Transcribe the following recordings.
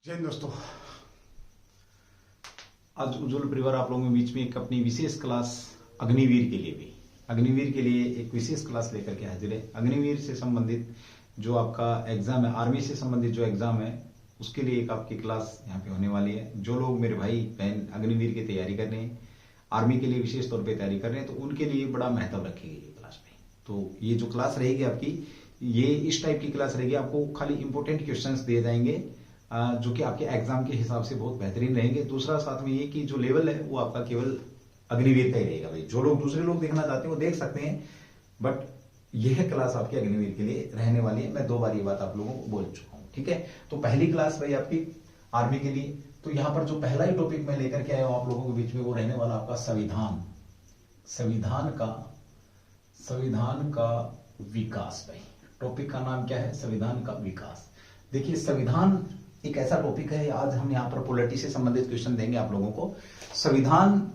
जय हिंद दोस्तों। आज उज्जवल परिवार आप लोगों के बीच में एक अपनी विशेष क्लास अग्निवीर के लिए एक विशेष क्लास लेकर के हाजिर है। अग्निवीर से संबंधित जो आपका एग्जाम है, आर्मी से संबंधित जो एग्जाम है, उसके लिए एक आपकी क्लास यहाँ पे होने वाली है। जो लोग मेरे भाई बहन अग्निवीर की तैयारी कर रहे हैं, आर्मी के लिए विशेष तौर पर तैयारी कर रहे हैं, तो उनके लिए बड़ा महत्व रखेगी ये क्लास में। तो ये जो क्लास रहेगी आपकी, ये इस टाइप की क्लास रहेगी। आपको खाली इंपॉर्टेंट क्वेश्चंस दिए जाएंगे जो कि आपके एग्जाम के हिसाब से बहुत बेहतरीन रहेंगे। दूसरा साथ में ये कि जो लेवल है वो आपका केवल अग्निवीर का ही रहेगा भाई। जो लोग दूसरे लोग देखना चाहते हैं वो देख सकते हैं, बट यह क्लास आपकी अग्निवीर के लिए रहने वाली है। मैं 2 बार ये बात आप लोगों को बोल चुका हूं, ठीक है। तो पहली क्लास भाई आपकी आर्मी के लिए, तो यहां पर जो पहला ही टॉपिक मैं लेकर के आया हूं आप लोगों के बीच में, वो रहने वाला आपका संविधान का विकास। भाई टॉपिक का नाम क्या है? संविधान का विकास। देखिए, संविधान एक ऐसा टॉपिक है, आज हम यहाँ पर पॉलिटी से संबंधित क्वेश्चन देंगे आप लोगों को। संविधान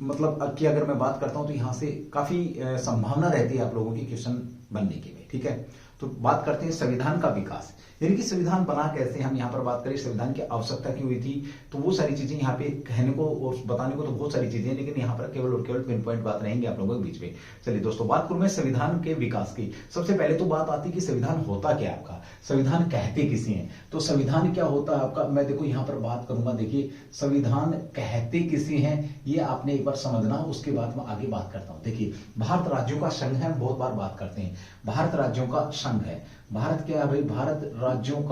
मतलब की अगर मैं बात करता हूं तो यहां से काफी संभावना रहती है आप लोगों की क्वेश्चन बनने की, ठीक है। तो बात करते हैं संविधान का विकास, यानी कि संविधान बना कैसे। हम यहाँ पर बात करें संविधान की आवश्यकता क्यों हुई थी, तो वो सारी चीजें यहाँ पे कहने को और बताने को तो बहुत सारी चीजें हैं, लेकिन यहाँ पर केवल और केवल पिन पॉइंट बात रहेंगे आप लोगों के बीच में। चलिए दोस्तों, बात करूं मैं संविधान के विकास की। सबसे पहले तो बात आती है कि संविधान होता क्या है आपका, संविधान कहते किसे हैं। तो संविधान क्या होता है आपका, मैं देखो यहाँ पर बात करूंगा। देखिए, संविधान कहते किसे हैं ये आपने एक बार समझना, उसके बाद मैं आगे बात करता हूं। देखिए, भारत राज्यों का संघ है, हम बहुत बार बात करते हैं, भारत राज्यों का संघ है। भारत क्या है भाई? भारत राज्यों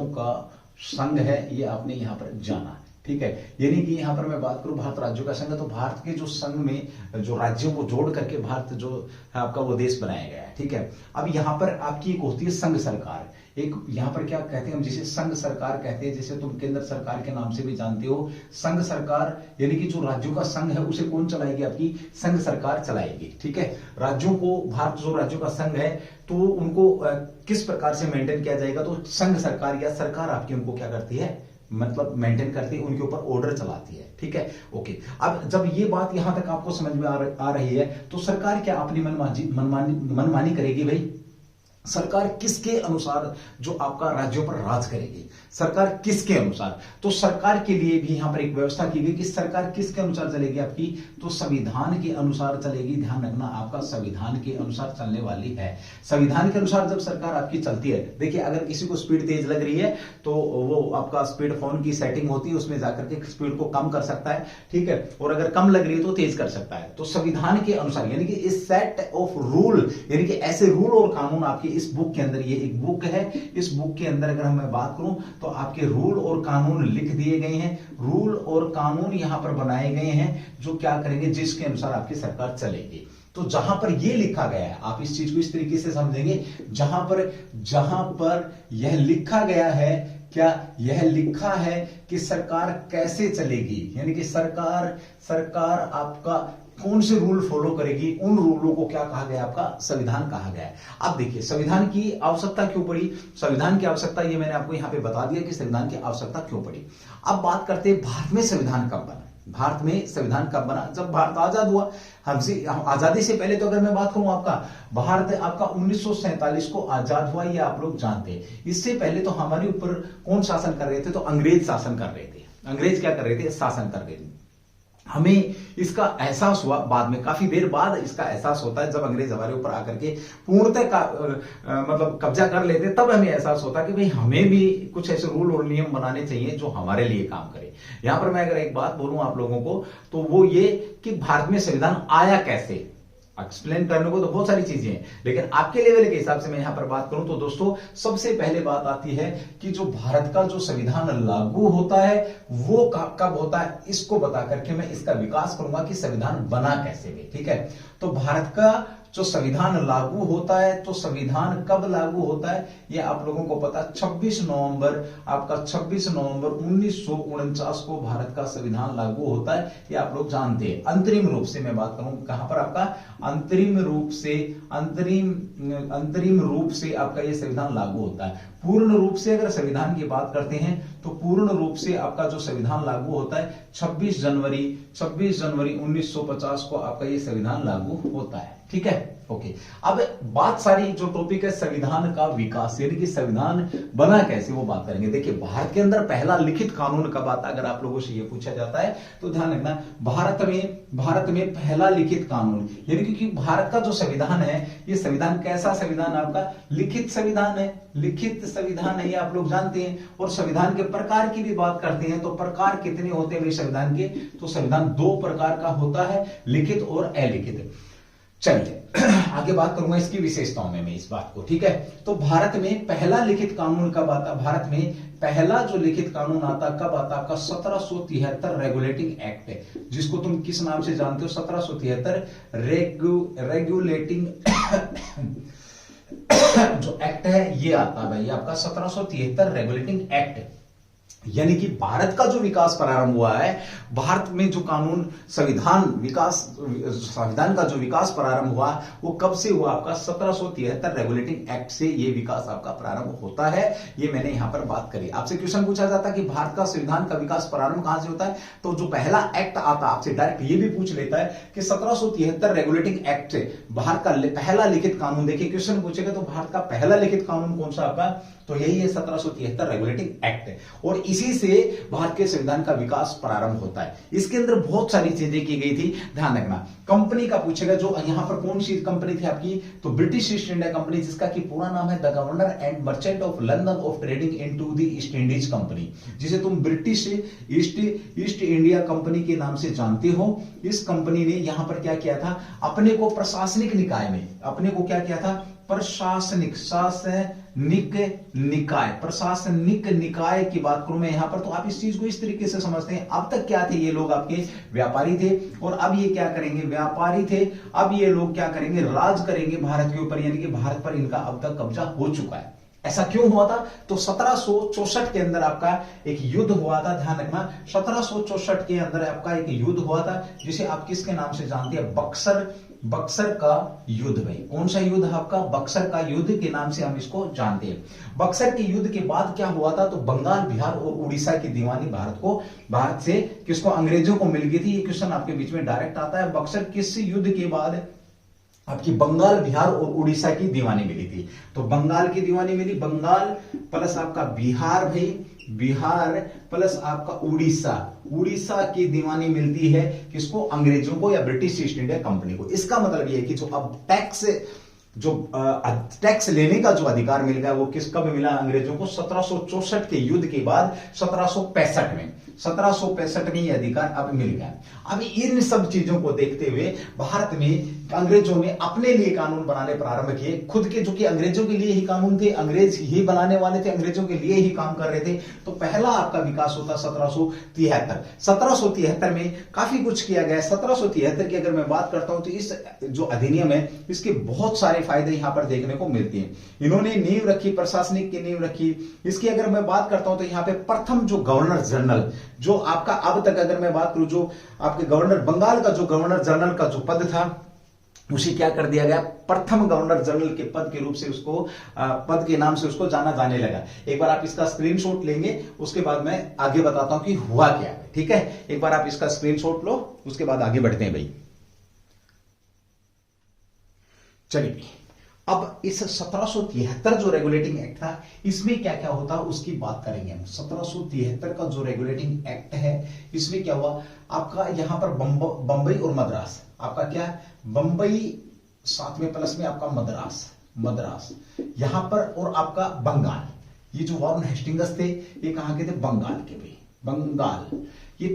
का संघ है, ये आपने यहां पर जाना, ठीक है। यानी कि यहां पर मैं बात करूं भारत राज्यों का संघ है, तो भारत के जो संघ में जो राज्यों को जोड़ करके भारत जो है आपका वो देश बनाया गया है, ठीक है। अब यहां पर आपकी एक होती है संघ सरकार, एक यहां पर क्या कहते हैं हम, जिसे संघ सरकार कहते हैं, जिसे तुम केंद्र सरकार के नाम से भी जानते हो। संघ सरकार यानी कि जो राज्यों का संघ है उसे कौन चलाएगी? आपकी संघ सरकार चलाएगी, ठीक है। राज्यों को, भारत जो राज्यों का संघ है, तो उनको किस प्रकार से मेंटेन किया जाएगा, तो संघ सरकार या सरकार आपकी उनको क्या करती है, मतलब मेंटेन करती है, उनके ऊपर ऑर्डर चलाती है, ठीक है। ओके, अब जब ये बात यहां तक आपको समझ में आ रही है, तो सरकार क्या अपनी मनमानी करेगी भाई? सरकार किसके अनुसार जो आपका राज्यों पर राज करेगी, सरकार किसके अनुसार? तो सरकार के लिए भी यहां पर एक व्यवस्था की गई कि सरकार किसके अनुसार चलेगी आपकी, तो संविधान के अनुसार चलेगी। ध्यान रखना, आपका संविधान के अनुसार चलने वाली है। संविधान के अनुसार जब सरकार आपकी चलती है, देखिए अगर किसी को स्पीड तेज लग रही है तो वो आपका स्पीड फोन की सेटिंग होती है, उसमें जाकर के स्पीड को कम कर सकता है, ठीक है, और अगर कम लग रही है तो तेज कर सकता है। तो संविधान के अनुसार यानी कि इस सेट ऑफ रूल, यानी कि ऐसे रूल और कानून आपके इस बुक के अंदर, ये एक बुक है, इस बुक के अंदर अगर मैं बात करूं तो आपके रूल और कानून लिख दिए गए हैं, रूल और कानून यहां पर बनाए गए हैं जो क्या करेंगे, जिसके अनुसार आपकी सरकार चलेगी। तो जहां पर यह लिखा गया है, आप इस चीज को इस तरीके से समझेंगे, जहां पर यह लिखा गया है, क्या यह लिखा है कि सरकार कैसे चलेगी, यानी कि सरकार आपका कौन से रूल फॉलो करेगी, उन रूलों को क्या कहा गया? आपका संविधान कहा गया है। अब देखिए, संविधान की आवश्यकता क्यों पड़ी? संविधान की आवश्यकता ये मैंने आपको यहां पे बता दिया कि संविधान की आवश्यकता क्यों पड़ी। अब बात करते हैं भारत में संविधान कब बना। भारत में संविधान कब बना? जब भारत आजाद हुआ। हमसे आजादी से पहले तो अगर मैं बात करूं, आपका भारत आपका 1947 को आजाद हुआ, ये आप लोग जानते हैं। इससे पहले तो हमारे ऊपर कौन शासन कर रहे थे? तो अंग्रेज शासन कर रहे थे। अंग्रेज क्या कर रहे थे? शासन कर रहे थे। हमें इसका एहसास हुआ बाद में, काफी देर बाद इसका एहसास होता है, जब अंग्रेज हमारे ऊपर आकर के पूर्णतः मतलब कब्जा कर लेते, तब हमें एहसास होता है कि भाई हमें भी कुछ ऐसे रूल और नियम बनाने चाहिए जो हमारे लिए काम करे। यहां पर मैं अगर एक बात बोलूं आप लोगों को, तो वो ये कि भारत में संविधान आया कैसे। एक्सप्लेन करने को तो बहुत सारी चीजें हैं, लेकिन आपके लेवल के हिसाब से मैं यहां पर बात करूं तो दोस्तों, सबसे पहले बात आती है कि जो भारत का जो संविधान लागू होता है वो कब होता है, इसको बता करके मैं इसका विकास करूंगा कि संविधान बना कैसे भी, ठीक है। तो भारत का जो संविधान लागू होता है, तो संविधान कब लागू होता है ये आप लोगों को पता, 26 नवंबर 1949 को भारत का संविधान लागू होता है, ये आप लोग जानते हैं। अंतरिम रूप से मैं बात करूं, कहां पर आपका अंतरिम रूप से आपका ये संविधान लागू होता है। पूर्ण रूप से अगर संविधान की बात करते हैं तो पूर्ण रूप से आपका जो संविधान लागू होता है 26 जनवरी 1950 को आपका ये संविधान लागू होता है, ठीक है। ओके अब बात सारी जो टॉपिक है संविधान का विकास, यानी कि संविधान बना कैसे, वो बात करेंगे। देखिए भारत के अंदर पहला लिखित कानून कब आता है, अगर आप लोगों से ये पूछा जाता है तो ध्यान रखना, भारत में पहला लिखित कानून, यानी कि भारत का जो संविधान है, ये संविधान कैसा संविधान आपका लिखित संविधान है, लिखित संविधान है, ये आप लोग जानते हैं। और संविधान के प्रकार की भी बात करते हैं, तो प्रकार कितने होते हैं भाई संविधान के, तो संविधान 2 प्रकार का होता है, लिखित और अलिखित। चलिए आगे बात करूंगा इसकी विशेषताओं में मैं इस बात को, ठीक है। तो भारत में पहला लिखित कानून कब आता, भारत में पहला जो लिखित कानून आता कब आता, आपका 1773 रेगुलेटिंग एक्ट है, जिसको तुम किस नाम से जानते हो, 1773 रेगुलेटिंग जो एक्ट है ये आता है भाई आपका 1773 रेगुलेटिंग एक्ट। यानी कि भारत का जो विकास प्रारंभ हुआ है, भारत में जो कानून संविधान का जो विकास प्रारंभ हुआ वो कब से हुआ, आपका 1773 रेगुलेटिंग एक्ट से ये विकास आपका प्रारंभ होता है। ये मैंने यहां पर बात करी। आपसे क्वेश्चन पूछा जाता है कि भारत का संविधान का विकास प्रारंभ कहां से होता है, तो जो पहला एक्ट आता आपसे डायरेक्ट ये भी पूछ लेता है कि 1773 रेगुलेटिंग एक्ट से भारत का पहला लिखित कानून, देखिए क्वेश्चन पूछेगा तो भारत का पहला लिखित कानून कौन सा आपका, तो यही है 1773 रेगुलेटिंग एक्ट है। और इसी से भारत के संविधान का विकास प्रारंभ होता है। इसके अंदर बहुत सारी चीजें की गई थी, ध्यान रखना। कंपनी का पूछेगा, जो यहां पर कौन सी कंपनी थी आपकी, तो ब्रिटिश ईस्ट इंडिया कंपनी, जिसका कि पूरा नाम है the governor and merchant of London of trading into the east Indies company, जिसे तुम ब्रिटिश ईस्ट इंडिया कंपनी के नाम से जानते हो। इस कंपनी ने यहां पर क्या किया था, अपने को प्रशासनिक निकाय में, अपने को क्या किया था, प्रशासनिक निकाय की बात करूं मैं यहां पर, तो आप इस चीज को इस तरीके से समझते हैं। अब तक क्या थे ये लोग, आपके व्यापारी थे, और अब ये क्या करेंगे, व्यापारी थे, अब ये लोग क्या करेंगे, राज करेंगे भारत के ऊपर, यानी कि भारत पर इनका अब तक कब्जा हो चुका है। ऐसा क्यों हुआ था, तो 1764 के अंदर आपका एक युद्ध हुआ था, ध्यान रखना। 1764 के अंदर आपका एक युद्ध हुआ था, जिसे आप किसके नाम से जानते हैं, बक्सर का युद्ध। भाई कौन सा युद्ध आपका, बक्सर का युद्ध के नाम से हम इसको जानते हैं। बक्सर के युद्ध के बाद क्या हुआ था, तो बंगाल, बिहार और उड़ीसा की दीवानी भारत से किसको, अंग्रेजों को मिल गई थी। ये क्वेश्चन आपके बीच में डायरेक्ट आता है, बक्सर किस युद्ध के बाद आपकी बंगाल, बिहार और उड़ीसा की दीवानी मिली थी। तो बंगाल की दीवानी मिली, बंगाल प्लस आपका बिहार, भाई बिहार प्लस आपका उड़ीसा की दीवानी मिलती है किसको, अंग्रेजों को या ब्रिटिश ईस्ट इंडिया कंपनी को। इसका मतलब यह है कि जो अब टैक्स लेने का जो अधिकार मिल गया वो कब मिला अंग्रेजों को, 1764 के युद्ध के बाद 1765 में ये अधिकार अब मिल गया। अब इन सब चीजों को देखते हुए भारत में अंग्रेजों ने अपने लिए कानून बनाने प्रारंभ किए, खुद के, जो कि अंग्रेजों के लिए ही कानून थे, अंग्रेज ही बनाने वाले थे, अंग्रेजों के लिए ही काम कर रहे थे। तो पहला आपका विकास होता 1773 में काफी कुछ किया गया। 1773 की अगर मैं बात करता हूं तो इस जो अधिनियम है इसके बहुत सारे फायदे यहां पर देखने को मिलते हैं। इन्होंने नींव रखी, प्रशासनिक की नींव रखी। इसकी अगर मैं बात करता हूं तो यहां पे प्रथम जो गवर्नर जनरल, जो आपका अब तक अगर मैं बात करूं, जो आपके गवर्नर, बंगाल का जो गवर्नर जनरल का जो पद था उसे क्या कर दिया गया, प्रथम गवर्नर जनरल के पद के रूप से उसको, पद के नाम से उसको जाना जाने लगा। एक बार आप इसका स्क्रीनशॉट लेंगे, उसके बाद मैं आगे बताता हूं कि हुआ क्या है, ठीक है। एक बार आप इसका स्क्रीनशॉट लो, उसके बाद आगे बढ़ते हैं भाई। चलिए अब इस 1773 जो रेगुलेटिंग एक्ट था, इसमें क्या क्या होता है उसकी बात करेंगे हम। 1773 का जो रेगुलेटिंग एक्ट है, इसमें क्या हुआ आपका, यहां पर बंबई और मद्रास, आपका क्या है, बंबई साथ में प्लस में आपका मद्रास यहां पर, और आपका बंगाल, ये जो वॉरेन हेस्टिंग्स थे ये कहां के थे, बंगाल के। भाई बंगाल, ये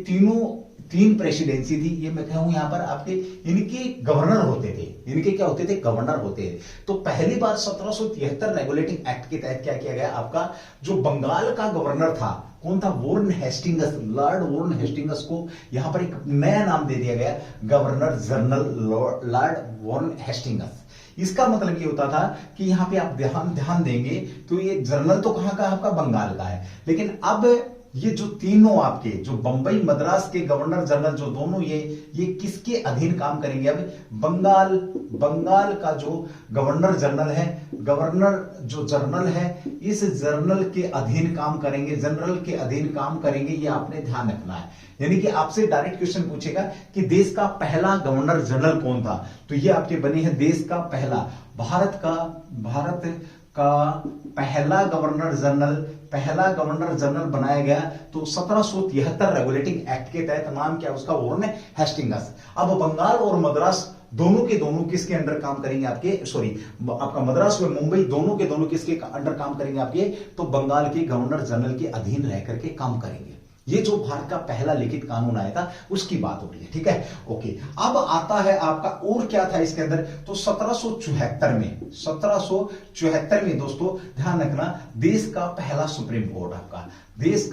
तीन प्रेसिडेंसी थी। ये मैं कहूं यहां पर आपके इनके गवर्नर होते थे, इनके क्या होते थे, गवर्नर होते थे। तो पहली बार 1773 रेगुलेटिंग एक्ट के तहत क्या किया गया, आपका जो बंगाल का गवर्नर था, कौन था, Warren Hastings, Lord Warren Hastings को यहां पर एक नया नाम दे दिया गया, governor general Lord Warren Hastings. इसका मतलब ये होता था कि यहां पे आप ध्यान देंगे तो ये जनरल तो कहां का, आपका बंगाल का है, लेकिन अब ये जो तीनों आपके जो बंबई मद्रास के गवर्नर जनरल जो दोनों ये किसके अधीन काम करेंगे? अब बंगाल का जो गवर्नर जनरल है, गवर्नर जो जनरल है, इस जनरल के अधीन काम करेंगे, जनरल के अधीन काम करेंगे। ये आपने ध्यान रखना है। यानी कि आपसे डायरेक्ट क्वेश्चन पूछेगा कि देश का पहला गवर्नर जनरल कौन था, तो ये आपके बने हैं देश का पहला, भारत का पहला गवर्नर जनरल बनाया गया तो 1773 रेगुलेटिंग एक्ट के तहत। नाम क्या उसका? Warren Hastings. अब बंगाल और मद्रास दोनों के दोनों किसके अंडर काम करेंगे? आपका मद्रास और मुंबई दोनों के दोनों किसके अंडर काम करेंगे? आपके तो बंगाल के गवर्नर जनरल के अधीन रह करके काम करेंगे। ये जो भारत का पहला लिखित कानून आया था उसकी बात हो रही है, ठीक है, ओके। अब आता है आपका और क्या था इसके अंदर, तो 1774 में दोस्तों ध्यान रखना, देश का पहला सुप्रीम कोर्ट आपका, देश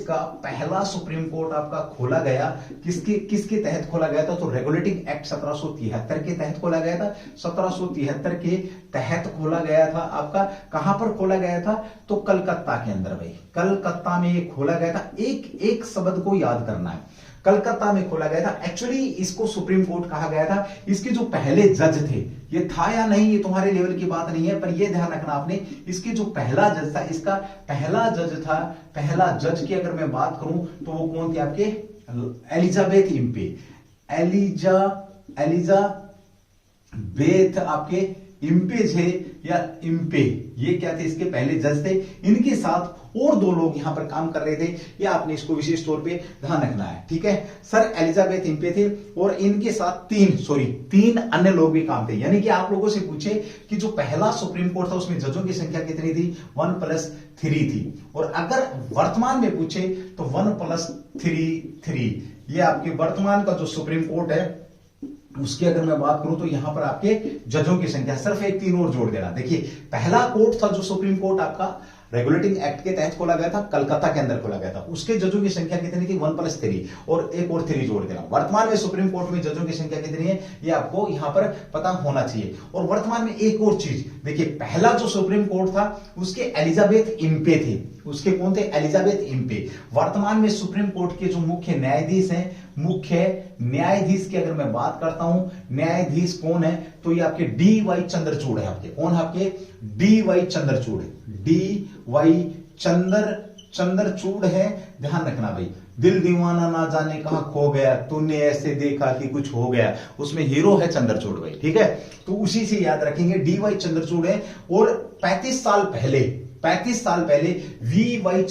का पहला सुप्रीम कोर्ट आपका खोला गया। किसके तहत खोला गया था? तो रेगुलेटिंग एक्ट 1773 के तहत खोला गया था। 1773 के तहत खोला गया था आपका। कहां पर खोला गया था? तो कलकत्ता के अंदर भाई, कलकत्ता में ये खोला गया था। एक शब्द को याद करना है, कलकत्ता में खोला गया था। एक्चुअली इसको सुप्रीम कोर्ट कहा गया था। इसके जो पहले जज थे, ये था या नहीं ये तुम्हारे लेवल की बात नहीं है, पर ये ध्यान रखना आपने, इसके जो पहला जज था, इसका पहला जज था, पहला जज की अगर मैं बात करूं तो वो कौन थे? आपके एलिजाबेथ आपके इम्पे थे या इम्पे, ये क्या थे? इसके पहले जज थे। इनके साथ और दो लोग यहां पर काम कर रहे थे, ये आपने इसको विशेष तौर पे ध्यान रखना है, ठीक है। सर एलिजाबेथ इम्पे थे और इनके साथ तीन अन्य लोग भी काम थे। यानी कि आप लोगों से पूछे कि जो पहला सुप्रीम कोर्ट था उसमें जजों की संख्या कितनी थी? 1+3 थी। और अगर वर्तमान में पूछे तो 1+3। ये आपके वर्तमान का जो सुप्रीम कोर्ट है उसकी अगर मैं बात करूं तो यहां पर आपके जजों की संख्या, सिर्फ एक 3 और जोड़ देना। देखिए पहला कोर्ट था जो सुप्रीम कोर्ट आपका रेगुलेटिंग एक्ट के तहत खोला गया था, कलकत्ता के अंदर खोला गया था, उसके जजों की संख्या कितनी थी? 1+3 और एक और 3 जोड़ देना। वर्तमान में सुप्रीम कोर्ट में जजों की संख्या कितनी है ये आपको यहां पर पता होना चाहिए। और वर्तमान में एक और चीज देखिए, पहला जो सुप्रीम कोर्ट था उसके एलिजाबेथ इम्पे थे, उसके कौन थे? Elizabeth Impey. वर्तमान में सुप्रीम कोर्ट के जो मुख्य न्यायाधीश हैं, मुख्य न्यायाधीश की अगर मैं बात करता हूं, न्यायाधीश कौन है? तो ये आपके DY चंद्रचूड़ है। आपके कौन है? आपके DY चंद्रचूड़, DY चंद्रचूड़ है। ध्यान रखना भाई, दिल दीवाना ना जाने कहां खो गया, तूने ऐसे देखा कि कुछ हो गया, उसमें हीरो है चंद्रचूड़ भाई, ठीक है। तो उसी से याद रखेंगे, DY चंद्रचूड़ है। और 35 साल पहले VY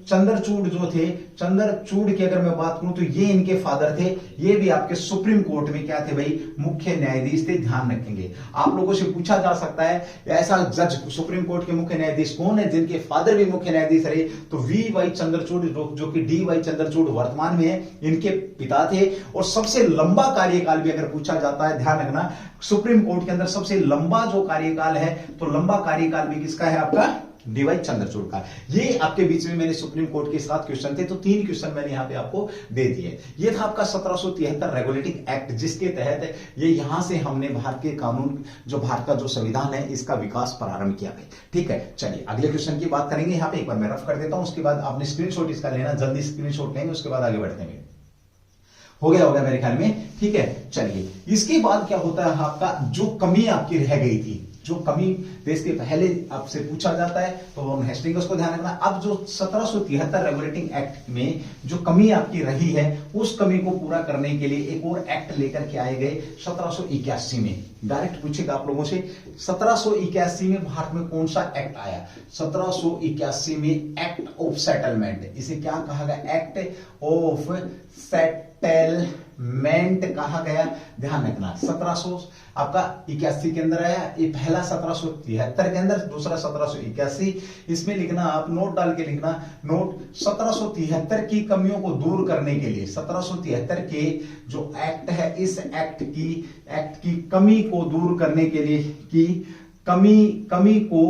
चंद्रचूड़ जो थे, चंद्रचूड़ की अगर मैं बात करूं तो ये इनके फादर थे। ये भी आपके सुप्रीम कोर्ट में क्या थे भाई? मुख्य न्यायाधीश थे। ध्यान रखेंगे, आप लोगों से पूछा जा सकता है ऐसा जज सुप्रीम कोर्ट के मुख्य न्यायाधीश कौन है जिनके फादर भी मुख्य न्यायाधीश रहे? तो VY चंद्रचूड़ जो कि DY चंद्रचूड़ वर्तमान में है, इनके पिता थे। और सबसे लंबा कार्यकाल भी अगर पूछा जाता है, ध्यान रखना, सुप्रीम कोर्ट के अंदर सबसे लंबा जो कार्यकाल है, तो लंबा कार्यकाल भी किसका है? आपका DY चंद्रचूड़ का। ये आपके बीच में मैंने सुप्रीम कोर्ट के 7 क्वेश्चन थे, तो 3 क्वेश्चन मैंने यहां पे आपको दे दिए। ये था आपका 1773 रेगुलेटिंग एक्ट, जिसके तहत ये यहां से हमने भारत के कानून, जो भारत का जो संविधान है, इसका विकास प्रारंभ किया है, ठीक है। चलिए अगले क्वेश्चन की बात करेंगे। यहां पे एक बार मैं रफ कर देता हूं, उसके बाद आपने स्क्रीनशॉट इसका लेना, जल्दी स्क्रीनशॉट लेंगे, उसके बाद आगे बढ़ते हैं। हो गया होगा मेरे ख्याल में, ठीक है। चलिए इसके बाद क्या होता है, आपका जो कमी आपकी रह गई थी, जो कमी देश के पहले आपसे पूछा जाता है, तो वॉरेन हेस्टिंग्स को ध्यान रखना। अब जो 1773 रेगुलेटिंग एक्ट में जो कमी आपकी रही है, उस कमी को पूरा करने के लिए एक और एक्ट लेकर के आए गए 1781 में। डायरेक्ट पूछेगा आप लोगों से, 1781 में भारत में कौन सा एक्ट आया? 1781 में एक्ट ऑफ सेटलमेंट, इसे क्या कहा गया? एक्ट ऑफ सेटलमेंट कहा गया। ध्यान रखना, 1781 के अंदर आया। ये पहला 1773 के अंदर, दूसरा 1781। इसमें लिखना, आप नोट डाल के लिखना, नोट 1773 की कमियों को दूर करने के लिए, 1773 के जो एक्ट है, इस एक्ट की कमी को दूर करने के लिए कमी को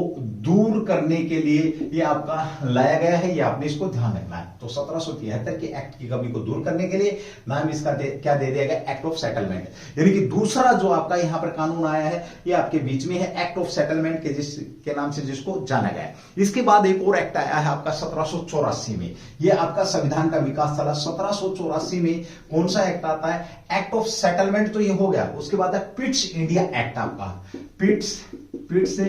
दूर करने के लिए ये आपका लाया गया है, ये आपने इसको ध्यान रखना है। तो 1773 के एक्ट की कमी को दूर करने के लिए नाम इसका क्या दे दिया गया, एक्ट ऑफ सेटलमेंट। यानी कि दूसरा जो आपका यहां पर कानून आया है ये आपके बीच में है, एक्ट ऑफ सेटलमेंट के जिसके नाम से जिसको जाना गया है। इसके बाद एक और एक्ट आया है आपका 1784 में, ये आपका संविधान का विकास चला। 1784 में कौन सा एक्ट आता है, एक्ट ऑफ सेटलमेंट तो ये हो गया। उसके बाद है पिट्स इंडिया एक्ट आपका, पिट्स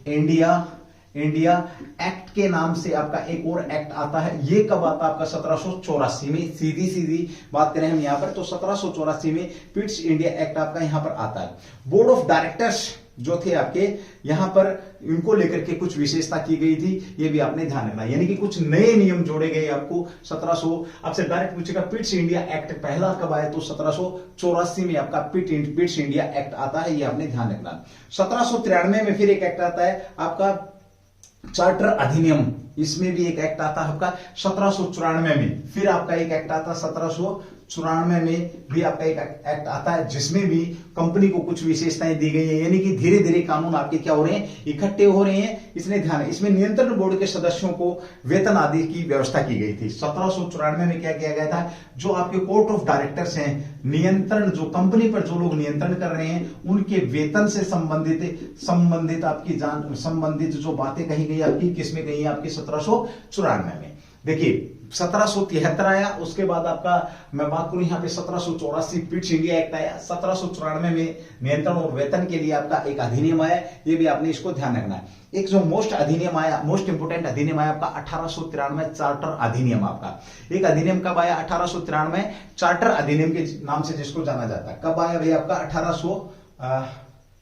इंडिया एक्ट के नाम से आपका एक और एक्ट आता है। ये कब आता है आपका 1784 में। सीधी बात करें हम यहां पर तो 1784 में पिट्स इंडिया एक्ट आपका यहां पर आता है। बोर्ड ऑफ डायरेक्टर्स जो थे आपके यहां पर, इनको लेकर के कुछ विशेषता की गई थी, ये भी आपने ध्यान रखना। यानी कि कुछ नए नियम जोड़े गए आपको 1700। आपसे डायरेक्ट पूछेगा पिट्स इंडिया एक्ट पहला कब आया, तो 1784 में आपका पिट्स इंडिया एक्ट आता है, ये आपने ध्यान रखना। 1793 में फिर एक एक्ट आता है आपका चार्टर अधिनियम, इसमें भी एक एक्ट आता है आपका 1794 में। फिर आपका एक एक्ट आता है 1794 में भी आपका एक एक्ट आता है, जिसमें भी कंपनी को कुछ विशेषताएं दी गई है। यानी कि धीरे धीरे कानून आपके क्या हो रहे हैं, इकट्ठे हो रहे हैं। इसने ध्यान है, इसमें नियंत्रण बोर्ड के सदस्यों को वेतन आदि की व्यवस्था की गई थी। 1794 में क्या किया गया था, जो आपके कोर्ट ऑफ डायरेक्टर्स हैं, नियंत्रण जो कंपनी पर जो लोग नियंत्रण कर रहे हैं, उनके वेतन से संबंधित आपकी संबंधित जो बातें कही गई आपकी, किसमें गई आपकी 1794 में। देखिए 1773 आया, उसके बाद आपका मैं बात करूं यहां पे 1784 पिट्स इंडिया एक्ट आया। 1794 में नियंत्रण और वेतन के लिए आपका एक अधिनियम आया, ये भी आपने इसको ध्यान रखना है। एक जो मोस्ट इंपोर्टेंट अधिनियम आया आपका 1893 चार्टर अधिनियम आपका। एक अधिनियम कब आया, 1893 चार्टर अधिनियम के नाम से जिसको जाना जाता है। कब आया भैया आपका 1800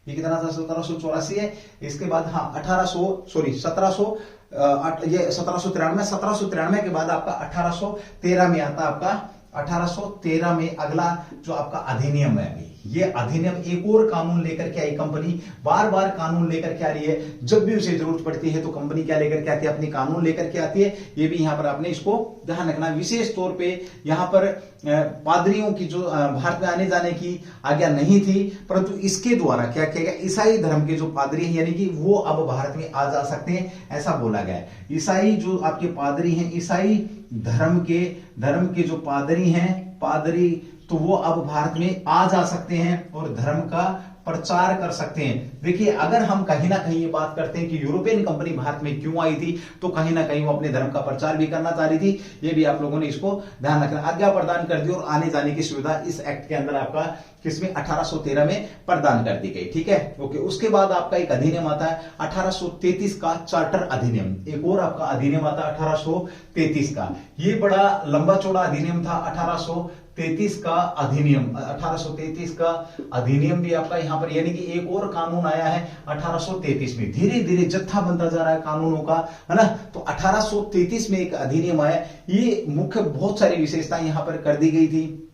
ये कितना था, 1784 है। इसके बाद हाँ 1793 के बाद आपका 1813 में आता आपका 1813 में अगला जो आपका अधिनियम है। अभी ये अधिनियम एक और कानून लेकर के आई कंपनी, बार बार कानून लेकर के आ रही है। जब भी उसे जरूरत पड़ती है तो कंपनी क्या लेकर के आती है, अपनी कानून लेकर के आती है। ये भी यहां पर आपने इसको ध्यान रखना। विशेष तौर पे यहां पर पादरियों की जो भारत में आने जाने की आज्ञा नहीं थी, परंतु इसके द्वारा क्या किया गया, ईसाई धर्म के जो पादरी हैं यानी कि वो अब भारत में आ जा सकते हैं, ऐसा बोला गया है। ईसाई जो आपके पादरी हैं, ईसाई धर्म के जो पादरी हैं, पादरी तो वो अब भारत में आ जा सकते हैं और धर्म का प्रचार कर सकते हैं। देखिए अगर हम कहीं ना कहीं ये बात करते हैं कि यूरोपियन कंपनी भारत में क्यों आई थी, तो कहीं ना कहीं वो अपने धर्म का प्रचार भी करना चाह रही थी। ये भी आप लोगों ने इसको ध्यान रखना। आज्ञा प्रदान कर दी और आने जाने की सुविधा इस एक्ट के अंदर आपका किसमें 1813 में प्रदान कर दी गई। ठीक है, ओके। उसके बाद आपका एक अधिनियम आता है 1833 का चार्टर अधिनियम। एक और आपका अधिनियम आता है 1833 का। ये बड़ा लंबा चौड़ा अधिनियम था। 1833 का अधिनियम, 1833 का अधिनियम भी आपका यहां पर, यानी कि एक और कानून आया है 1833 में। धीरे धीरे जत्था बनता जा रहा है कानूनों का, है ना। तो 1833 में एक अधिनियम आया। ये मुख्य बहुत सारी विशेषताएं यहां पर कर दी गई थी,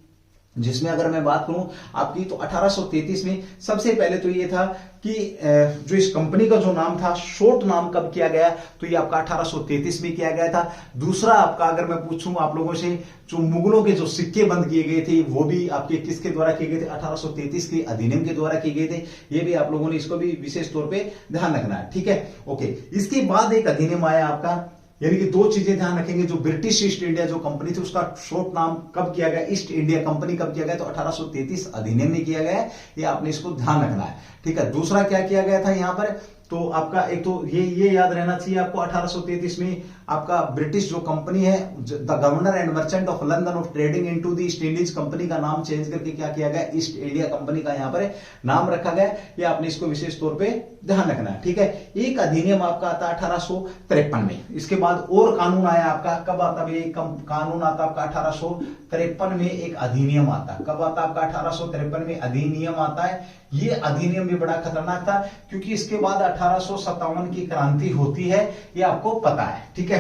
जिसमें अगर मैं बात करूं आपकी तो 1833 में सबसे पहले तो ये था कि जो इस कंपनी का जो नाम था, शॉर्ट नाम कब किया गया, तो ये आपका 1833 में किया गया था। दूसरा आपका अगर मैं पूछूं आप लोगों से, जो मुगलों के जो सिक्के बंद किए गए थे वो भी आपके किसके द्वारा किए गए थे, 1833 के अधिनियम के द्वारा किए गए थे। ये भी आप लोगों ने इसको भी विशेष तौर पर ध्यान रखना है। ठीक है, ओके। इसके बाद एक अधिनियम आया आपका, यानी कि दो चीजें ध्यान रखेंगे। जो ब्रिटिश ईस्ट इंडिया जो कंपनी थी उसका शॉर्ट नाम कब किया गया, ईस्ट इंडिया कंपनी कब किया गया, तो 1833 अधिनियम में किया गया है। ये आपने इसको ध्यान रखना है। ठीक है, दूसरा क्या किया गया था यहां पर, तो आपका एक तो ये याद रहना चाहिए आपको, 1833 में आपका ब्रिटिश जो कंपनी है, the governor and merchant of London of trading into the east Indies company का नाम चेंज करके क्या किया गया, ईस्ट इंडिया कंपनी का यहां पर नाम रखा गया। ये आपने इसको विशेष तौर पे ध्यान रखना है। ठीक है, एक अधिनियम आपका आता 1853 में। इसके बाद और कानून आया आपका, कब आता है कानून आता आपका 1853 में एक अधिनियम आता। कब आता आपका 1853 में अधिनियम आता है। ये अधिनियम भी बड़ा खतरनाक था, क्योंकि इसके बाद 1857 की क्रांति होती है, ये आपको पता है। ठीक है,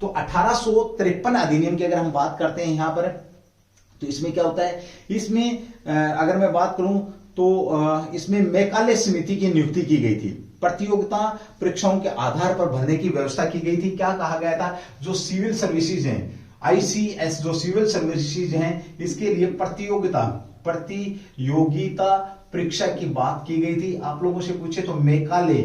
तो 1853 अधिनियम की अगर हम बात करते हैं यहां पर, तो इसमें क्या होता है, इसमें अगर मैं बात करूं तो इसमें मैकाले समिति की नियुक्ति की गई थी। प्रतियोगिता परीक्षाओं के आधार पर भरने की व्यवस्था की गई थी। क्या कहा गया था, जो सिविल सर्विसेज हैं, ICS जो सिविल सर्विसेज हैं, इसके लिए प्रतियोगिता परीक्षा की बात की गई थी। आप लोगों से पूछे तो मेकाले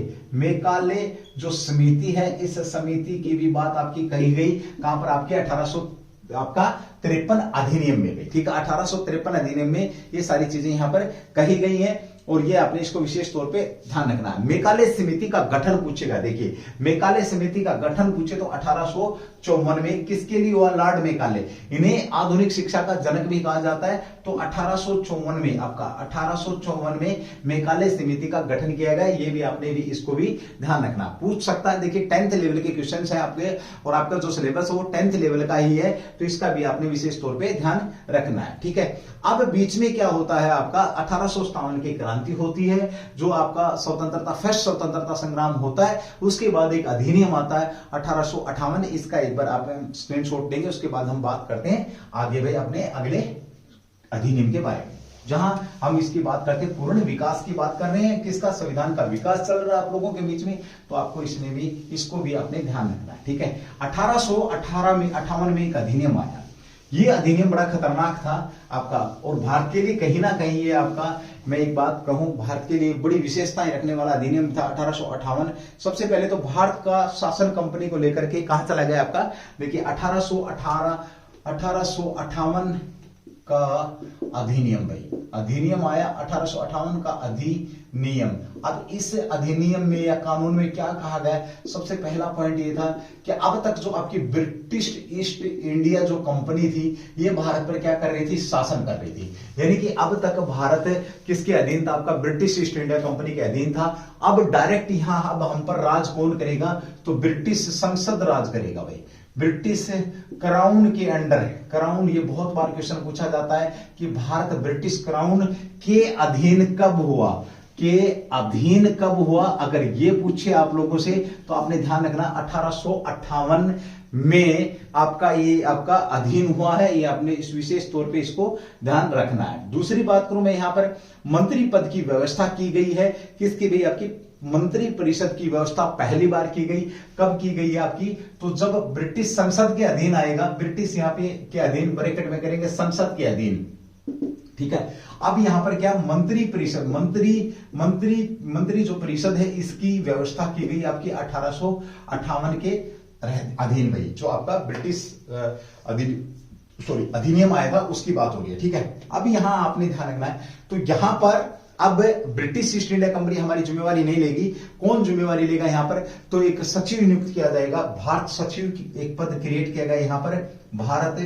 जो समिति है, इस समिति की भी बात आपकी कही गई। कहां पर? आपके 1853 अधिनियम में भी, ठीक है, 1853 अधिनियम में ये सारी चीजें यहां पर कही गई हैं और ये आपने इसको विशेष तौर पे ध्यान रखना है। मेकाले समिति का गठन पूछेगा। देखिए, मेकाले समिति का गठन पूछे तो 1854 में किसके लिए हुआ? Lord Macaulay. इन्हें आधुनिक शिक्षा का जनक भी कहा जाता है। तो 1854 में आपका 1854 में मेकाले समिति का गठन किया गया। ये भी आपने भी इसको भी ध्यान रखना, पूछ सकता है। देखिए 10th लेवल के क्वेश्चन है आपके और आपका जो सिलेबस है वो 10th लेवल का ही है, तो इसका भी आपने विशेष तौर पर ध्यान रखना है, ठीक है। अब बीच में क्या होता है? आपका 1857 की क्रांति होती है, जो आपका फर्स्ट स्वतंत्रता संग्राम होता है। उसके बाद एक अधिनियम आता है 1858। इसका एक बार आप स्क्रीनशॉट देंगे, उसके बाद हम बात करते हैं आगे भाई अपने अगले अधिनियम के बारे में, जहां हम इसकी बात करते हैं पूर्ण विकास की बात कर रहे हैं। किसका? संविधान का विकास चल रहा है आप लोगों के बीच में, तो आपको इसमें भी इसको भी आपने ध्यान रखना है, ठीक है। 1858 में एक अधिनियम आया। ये अधिनियम बड़ा खतरनाक था आपका और भारत के लिए कहीं ना कहीं ये आपका, मैं एक बात कहूं, भारत के लिए बड़ी विशेषताएं रखने वाला अधिनियम था 1858। सबसे पहले तो भारत का शासन कंपनी को लेकर के कहां चला गया आपका? देखिए 1858 का अधिनियम, भाई अधिनियम आया 1858 का अधिनियम। अब इस अधिनियम में या कानून में क्या कहा गया? सबसे पहला पॉइंट ये था कि अब तक जो आपकी ब्रिटिश ईस्ट इंडिया जो कंपनी थी, ये भारत पर क्या कर रही थी? शासन कर रही थी। यानी कि अब तक भारत किसके अधीन था? आपका ब्रिटिश ईस्ट इंडिया कंपनी के अधीन था। अब डायरेक्ट यहां अब हम पर राज कौन करेगा? तो ब्रिटिश संसद राज करेगा भाई, ब्रिटिश क्राउन के अंडर। क्राउन, ये बहुत बार क्वेश्चन पूछा जाता है कि भारत ब्रिटिश क्राउन के अधीन कब हुआ? के अधीन कब हुआ? अगर ये पूछे आप लोगों से तो आपने ध्यान रखना 1858 में आपका ये आपका अधीन हुआ है। ये आपने इस विशेष तौर पे इसको ध्यान रखना है। दूसरी बात करूं मैं, यहां पर मंत्री पद की व्यवस्था की गई है। किसकी गई? आपकी मंत्री परिषद की व्यवस्था पहली बार की गई। कब की गई है आपकी? तो जब ब्रिटिश संसद के अधीन आएगा, ब्रिटिश यहां पे के अधीन ब्रैकेट में करेंगे संसद के अधीन, ठीक है। अब यहां पर क्या? मंत्री परिषद, मंत्री जो परिषद है इसकी व्यवस्था की गई आपकी 1858 के अधीन भाई, जो आपका ब्रिटिश अधिनियम आया था उसकी बात हो रही है, ठीक है। अब यहां आपने ध्यान रखना है, तो यहां पर अब ब्रिटिश ईस्ट इंडिया कंपनी हमारी जिम्मेवारी नहीं लेगी। कौन जिम्मेवारी लेगा यहां पर? तो एक सचिव नियुक्त किया जाएगा, भारत सचिव की एक पद क्रिएट किया गया यहां पर, भारत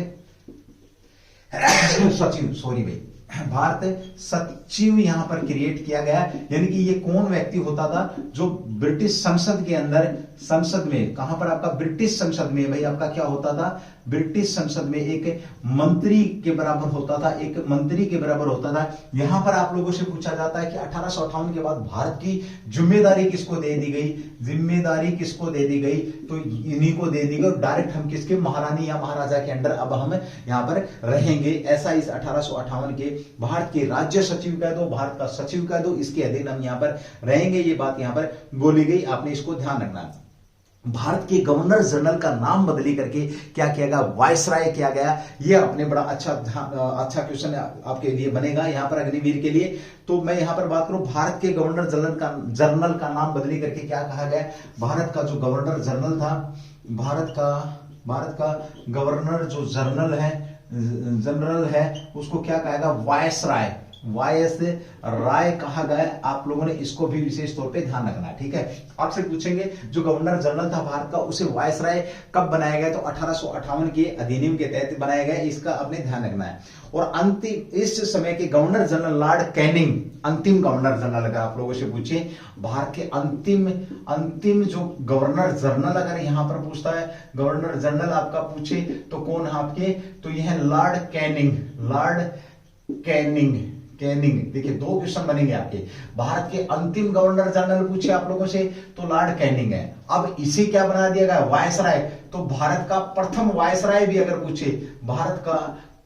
सचिव, सॉरी भाई, भारत सचिव यहां पर क्रिएट किया गया। यानी कि ये कौन व्यक्ति होता था? जो ब्रिटिश संसद के अंदर, संसद में, कहां पर आपका? ब्रिटिश संसद में भाई आपका क्या होता था? ब्रिटिश संसद में एक मंत्री के बराबर होता था, एक मंत्री के बराबर होता था। यहां पर आप लोगों से पूछा जाता है कि 1858 के बाद भारत की जिम्मेदारी किसको दे दी गई? जिम्मेदारी किसको दे दी गई? तो इन्हीं को दे दी गई। डायरेक्ट हम किसके? महारानी या महाराजा के अंडर अब हम यहां पर रहेंगे। ऐसा इस 1858 के भारत के राज्य सचिव कह दो, भारत का सचिव कह दो, इसके अधीन हम यहां पर रहेंगे। ये बात यहां पर बोली गई, आपने इसको ध्यान रखना है। भारत के गवर्नर जनरल का नाम बदली करके क्या किया गया? वायसराय किया गया। ये आपने बड़ा अच्छा क्वेश्चन आपके लिए बनेगा यहां पर अग्निवीर के लिए। तो मैं यहां पर बात करूं, भारत के गवर्नर जनरल का नाम बदली करके क्या कहा गया? भारत का जो गवर्नर जनरल था, भारत का गवर्नर जो जनरल है उसको क्या कहेगा? वायसराय राय कहा गया। आप लोगों ने इसको भी विशेष तौर पे ध्यान रखना है, ठीक है। आपसे पूछेंगे जो गवर्नर जनरल था भारत का, उसे वायसराय कब बनाया गया? तो 1858 के अधिनियम के तहत बनाया गया। इसका आपने ध्यान रखना है। और अंतिम इस समय के गवर्नर जनरल लॉर्ड कैनिंग, अंतिम गवर्नर जनरल, अगर आप लोगों से पूछे भारत के अंतिम जो गवर्नर जनरल, अगर यहां पर पूछता है गवर्नर जनरल आपका पूछे तो कौन है आपके? तो यह है लॉर्ड कैनिंग। देखिए दो क्वेश्चन बनेंगे आपके। भारत के अंतिम गवर्नर जनरल पूछे आप लोगों से तो लॉर्ड कैनिंग है। अब इसे क्या बना दिया गया? वायसराय। तो भारत का प्रथम वायसराय भी अगर पूछे, भारत का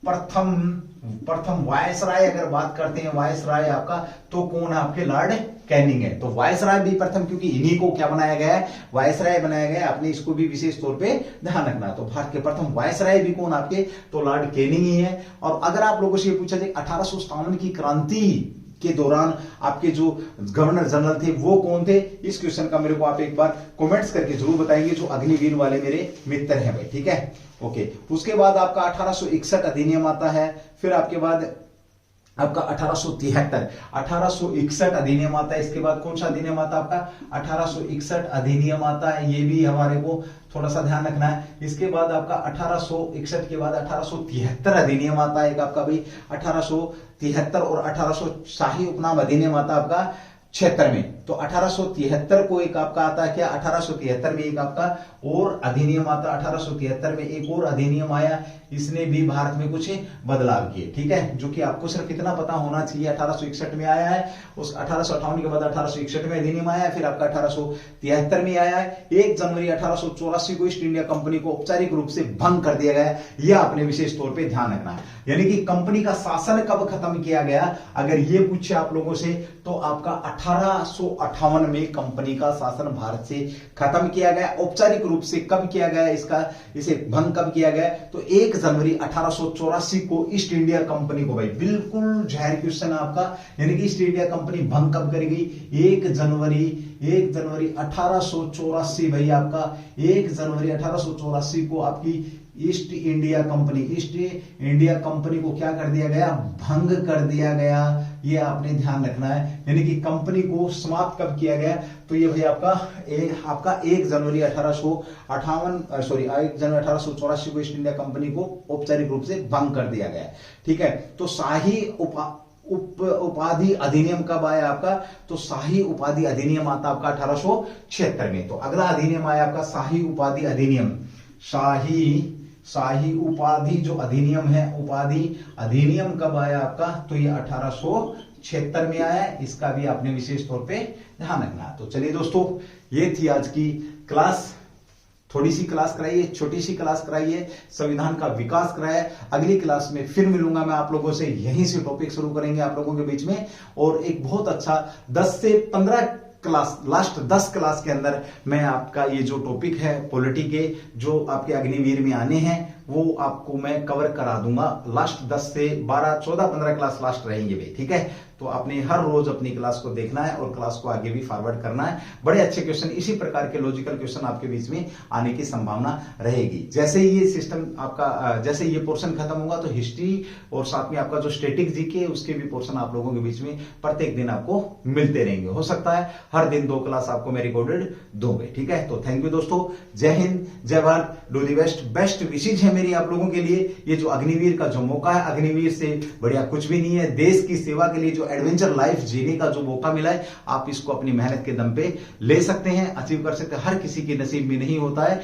प्रथम वायसराय अगर बात करते हैं, वायसराय आपका, तो कौन है आपके? लॉर्ड कैनिंग है। तो वायसराय भी प्रथम, क्योंकि इन्हीं को क्या बनाया गया है? वायसराय बनाया गया है। आपने इसको भी विशेष तौर पे ध्यान रखना। तो भारत के प्रथम वायसराय भी कौन आपके? तो लॉर्ड कैनिंग ही है। और अगर आप लोगों से ये पूछा जाए 1857 की क्रांति के दौरान आपके जो गवर्नर जनरल थे वो कौन थे? इस क्वेश्चन का मेरे को आप एक बार कमेंट्स करके जरूर बताएंगे, जो अग्निवीर वाले मेरे मित्र हैं भाई, ठीक है। ओके, उसके बाद आपका 1861 अधिनियम आता है, फिर आपके बाद आपका 1861 अधिनियम आता है। इसके बाद कौन सा अधिनियम आता है? आपका 1861 अधिनियम आता है, ये भी हमारे को थोड़ा सा ध्यान रखना है। इसके बाद आपका 1861 के बाद 1873 अधिनियम आता है एक आपका भाई, 1873 और 1800 शाही उपनाम अधिनियम आता है आपका 76 में। तो 1873 को एक आपका आता है क्या? 1873 में एक आपका और अधिनियम आता है, 1873 में एक और अधिनियम आया, इसने भी भारत में कुछ बदलाव किए, ठीक है, जो कि आपको सिर्फ इतना पता होना चाहिए। 1861 में आया है, उस 1858 के बाद 1861 में अधिनियम आया है, फिर आपका 1873 में आया है। 1 जनवरी 1884 को ईस्ट इंडिया कंपनी को औपचारिक रूप से भंग कर दिया गया, यह आपने विशेष तौर पे ध्यान रखना है। यानी कि कंपनी का शासन कब खत्म किया गया, अगर ये पूछे आप लोगों से, तो आपका 1858 में कंपनी का शासन भारत से खत्म किया गया। औपचारिक रूप से कब किया गया इसे भंग कब किया गया? तो 1 जनवरी 1884 को ईस्ट इंडिया कंपनी को, भाई बिल्कुल जहर क्वेश्चन आपका, यानी कि ईस्ट इंडिया कंपनी भंग कब करी गई? 1 जनवरी 1884 भाई, आपका 1 जनवरी 1884 को आपकी ईस्ट इंडिया कंपनी को क्या कर दिया गया? भंग कर दिया गया। ये आपने ध्यान रखना है, यानी कि कंपनी को समाप्त कब किया गया? तो ये भाई आपका 1 जनवरी 1884 को ईस्ट इंडिया कंपनी को औपचारिक रूप से भंग कर दिया गया, ठीक है। तो शाही उपाधि अधिनियम कब आया आपका? तो शाही उपाधि अधिनियम आता आपका 1876 में। तो अगला अधिनियम आया आपका शाही उपाधि अधिनियम। शाही उपाधि जो अधिनियम है, उपाधि अधिनियम कब आया आपका? तो ये 1876 में आया है, इसका भी आपने विशेष तौर पे ध्यान रखना है। तो चलिए दोस्तों, ये थी आज की क्लास। थोड़ी सी क्लास कराइए, छोटी सी क्लास कराइए, संविधान का विकास कराया। अगली क्लास में फिर मिलूंगा मैं आप लोगों से, यहीं से टॉपिक शुरू करेंगे आप लोगों के बीच में, और एक बहुत अच्छा 10 से 15 क्लास, लास्ट 10 क्लास के अंदर मैं आपका ये जो टॉपिक है पॉलिटी के, जो आपके अग्निवीर में आने हैं, वो आपको मैं कवर करा दूंगा। लास्ट 10 से 12, 14, 15 क्लास लास्ट रहेंगे भाई, ठीक है। तो आपने हर रोज अपनी क्लास को देखना है और क्लास को आगे भी फॉरवर्ड करना है। बड़े अच्छे क्वेश्चन, इसी प्रकार के लॉजिकल क्वेश्चन आपके बीच में आने की संभावना रहेगी। जैसे ही ये सिस्टम आपका, जैसे ये पोर्शन खत्म होगा, तो हिस्ट्री और साथ में आपका जो स्टैटिक जीके, उसके भी पोर्शन आप लोगों के बीच में प्रत्येक दिन आपको मिलते रहेंगे। हो सकता है हर दिन 2 क्लास आपको मैं रिकॉर्डेड दूंगे, ठीक है। तो थैंक यू दोस्तों, जय हिंद, जय भारत, डू दी बेस्ट विशेष है मेरी आप लोगों के लिए। ये जो अग्निवीर का जो मौका है, अग्निवीर से बढ़िया कुछ भी नहीं है। देश की सेवा के लिए जो एडवेंचर लाइफ जीने का जो मौका मिला है, आप इसको अपनी मेहनत के दम पे ले सकते हैं, अचीव कर सकते हैं। हर किसी के नसीब में नहीं होता है,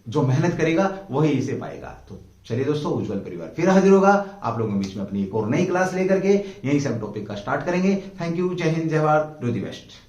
जो मेहनत करेगा वही इसे पाएगा। तो चलिए दोस्तों, उज्जवल परिवार फिर हाजिर होगा आप लोगों के बीच में अपनी एक और नई क्लास लेकर के। यहीं से हम टॉपिक का स्टार्ट करेंगे। थैंक यू, जय हिंद, जय भारत, डू दी बेस्ट।